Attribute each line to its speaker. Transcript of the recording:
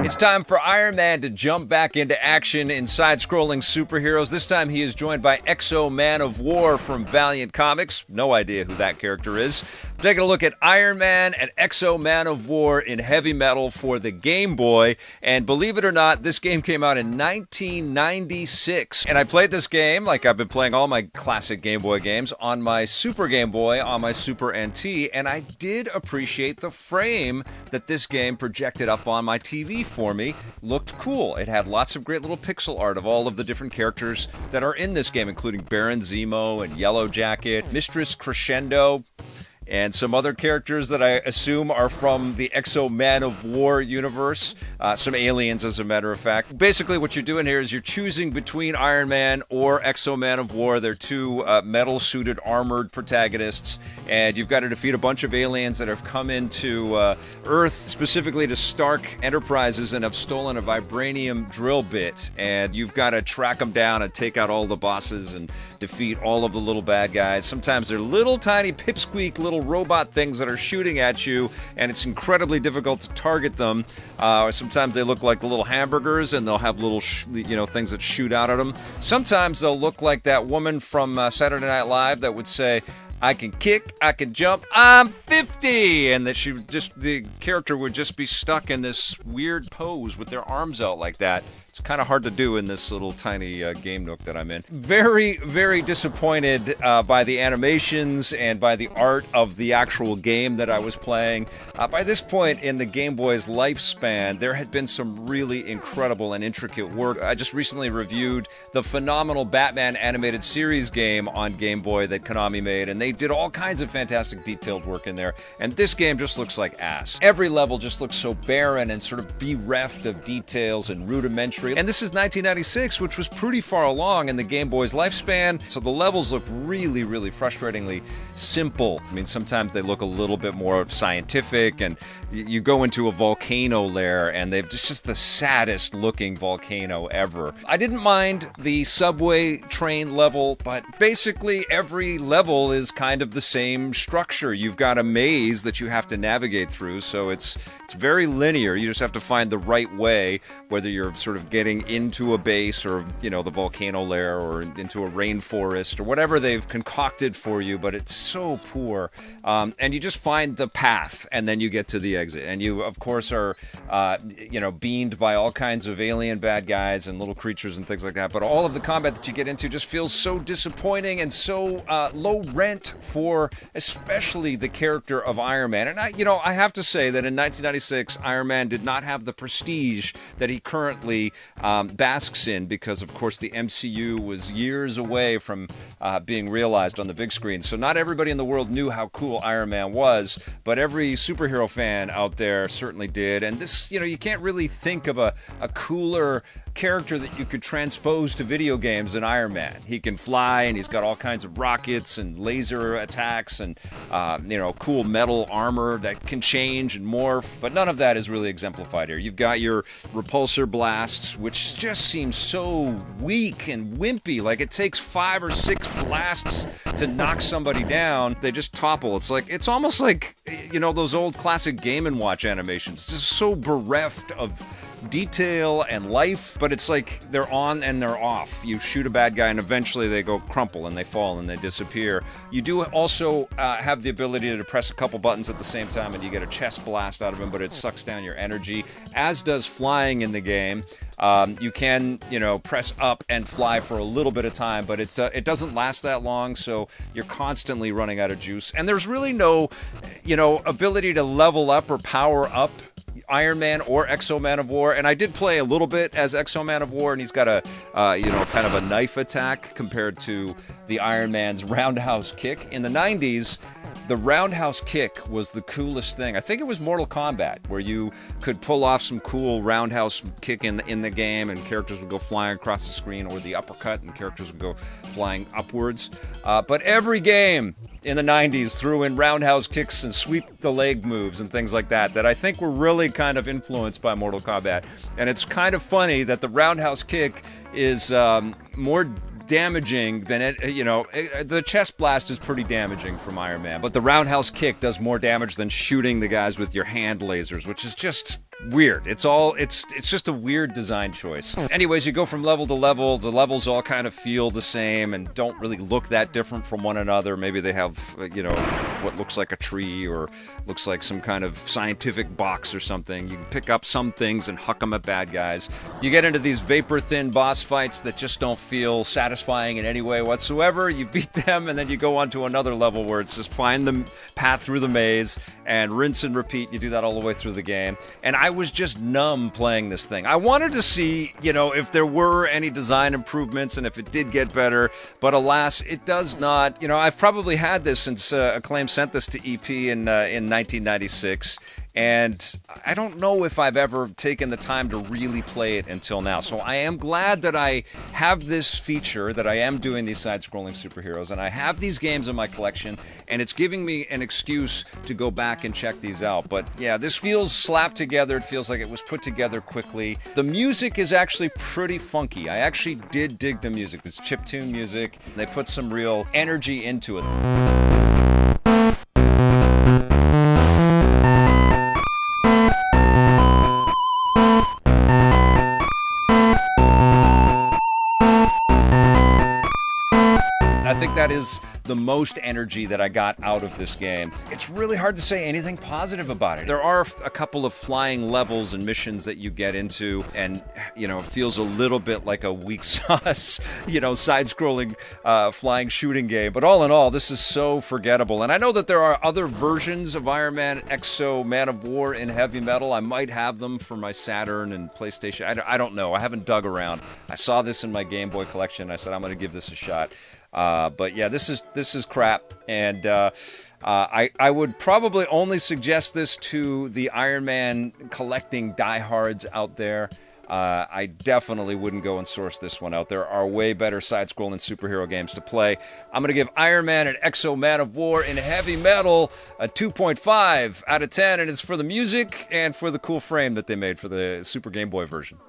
Speaker 1: It's time for Iron Man to jump back into action in side-scrolling superheroes. This time he is joined by Manowar from Valiant Comics. No idea who that character is. Taking a look at Iron Man and Manowar in heavy metal for the Game Boy. And believe it or not, this game came out in 1996. And I played this game, like I've been playing all my classic Game Boy games, on my Super Game Boy, on my Super NT. And I did appreciate the frame that this game projected up on my TV for me. Looked cool. It had lots of great little pixel art of all of the different characters that are in this game, including Baron Zemo and Yellow Jacket, Mistress Crescendo, and some other characters that I assume are from the Manowar universe. Some aliens, as a matter of fact. Basically, what you're doing here is you're choosing between Iron Man or Manowar. They're two metal-suited, armored protagonists, and you've got to defeat a bunch of aliens that have come into Earth, specifically to Stark Enterprises, and have stolen a vibranium drill bit. And you've got to track them down and take out all the bosses and defeat all of the little bad guys. Sometimes they're little tiny pipsqueak little robot things that are shooting at you, and it's incredibly difficult to target them. Sometimes they look like little hamburgers, and they'll have little things that shoot out at them. Sometimes they'll look like that woman from Saturday Night Live that would say, "I can kick, I can jump, I'm 50!" And that the character would just be stuck in this weird pose with their arms out like that. It's kind of hard to do in this little tiny game nook that I'm in. Very, very disappointed by the animations and by the art of the actual game that I was playing. By this point in the Game Boy's lifespan, there had been some really incredible and intricate work. I just recently reviewed the phenomenal Batman animated series game on Game Boy that Konami made, and they did all kinds of fantastic detailed work in there. And this game just looks like ass. Every level just looks so barren and sort of bereft of details and rudimentary. And this is 1996, which was pretty far along in the Game Boy's lifespan, so the levels look really, really frustratingly simple. I mean, sometimes they look a little bit more scientific, and you go into a volcano lair, and they've just the saddest looking volcano ever. I didn't mind the subway train level, but basically every level is kind of the same structure. You've got a maze that you have to navigate through, so it's very linear. You just have to find the right way, whether you're sort of getting into a base or, the volcano lair or into a rainforest or whatever they've concocted for you, but it's so poor. And you just find the path, and then you get to the exit. And you, of course, are, beamed by all kinds of alien bad guys and little creatures and things like that. But all of the combat that you get into just feels so disappointing and so low rent for especially the character of Iron Man. And I have to say that in 1996, Iron Man did not have the prestige that he currently basks in, because, of course, the MCU was years away from being realized on the big screen. So not everybody in the world knew how cool Iron Man was, but every superhero fan out there certainly did. And this, you can't really think of a cooler character that you could transpose to video games than Iron Man. He can fly, and he's got all kinds of rockets and laser attacks and, cool metal armor that can change and morph, but none of that is really exemplified here. You've got your repulsor blasts, which just seem so weak and wimpy. Like, it takes 5 or 6 blasts to knock somebody down. They just topple. It's almost like, those old classic Game & Watch animations. It's just so bereft of detail and life, but it's like they're on and they're off. You shoot a bad guy, and eventually they go crumple and they fall and they disappear. You do also have the ability to press a couple buttons at the same time, and you get a chest blast out of him, but it sucks down your energy, as does flying in the game. You can, press up and fly for a little bit of time, but it doesn't last that long, so you're constantly running out of juice. And there's really no, ability to level up or power up Iron Man or Manowar, and I did play a little bit as Manowar, and he's got a, kind of a knife attack compared to the Iron Man's roundhouse kick. In the 90s, the roundhouse kick was the coolest thing. I think it was Mortal Kombat, where you could pull off some cool roundhouse kick in the game, and characters would go flying across the screen, or the uppercut, and characters would go flying upwards. But every game in the 90s threw in roundhouse kicks and sweep the leg moves and things like that I think were really kind of influenced by Mortal Kombat. And it's kind of funny that the roundhouse kick is more damaging than the chest blast is pretty damaging from Iron Man, but the roundhouse kick does more damage than shooting the guys with your hand lasers, which is just weird. It's just a weird design choice. Anyways, you go from level to level. The levels all kind of feel the same and don't really look that different from one another. Maybe they have, what looks like a tree or looks like some kind of scientific box or something. You can pick up some things and huck them at bad guys. You get into these vapor-thin boss fights that just don't feel satisfying in any way whatsoever. You beat them, and then you go on to another level where it's just find the path through the maze and rinse and repeat. You do that all the way through the game. And I was just numb playing this thing. I wanted to see, if there were any design improvements and if it did get better, but alas, it does not. I've probably had this since Acclaim sent this to EP in 1996. And I don't know if I've ever taken the time to really play it until now. So I am glad that I have this feature, that I am doing these side-scrolling superheroes, and I have these games in my collection, and it's giving me an excuse to go back and check these out. But yeah, this feels slapped together. It feels like it was put together quickly. The music is actually pretty funky. I actually did dig the music. It's chiptune music. They put some real energy into it. I think that is the most energy that I got out of this game. It's really hard to say anything positive about it. There are a couple of flying levels and missions that you get into, and it feels a little bit like a weak sauce, side-scrolling flying shooting game. But all in all, this is so forgettable. And I know that there are other versions of Iron Man, Exo, Man of War in heavy metal. I might have them for my Saturn and PlayStation. I don't know. I haven't dug around. I saw this in my Game Boy collection. I said I'm going to give this a shot. But yeah, this is crap, and I would probably only suggest this to the Iron Man collecting diehards out there. I definitely wouldn't go and source this one out. There are way better side-scrolling superhero games to play. I'm going to give Iron Man and Exo Man of War in heavy metal a 2.5 out of 10, and it's for the music and for the cool frame that they made for the Super Game Boy version.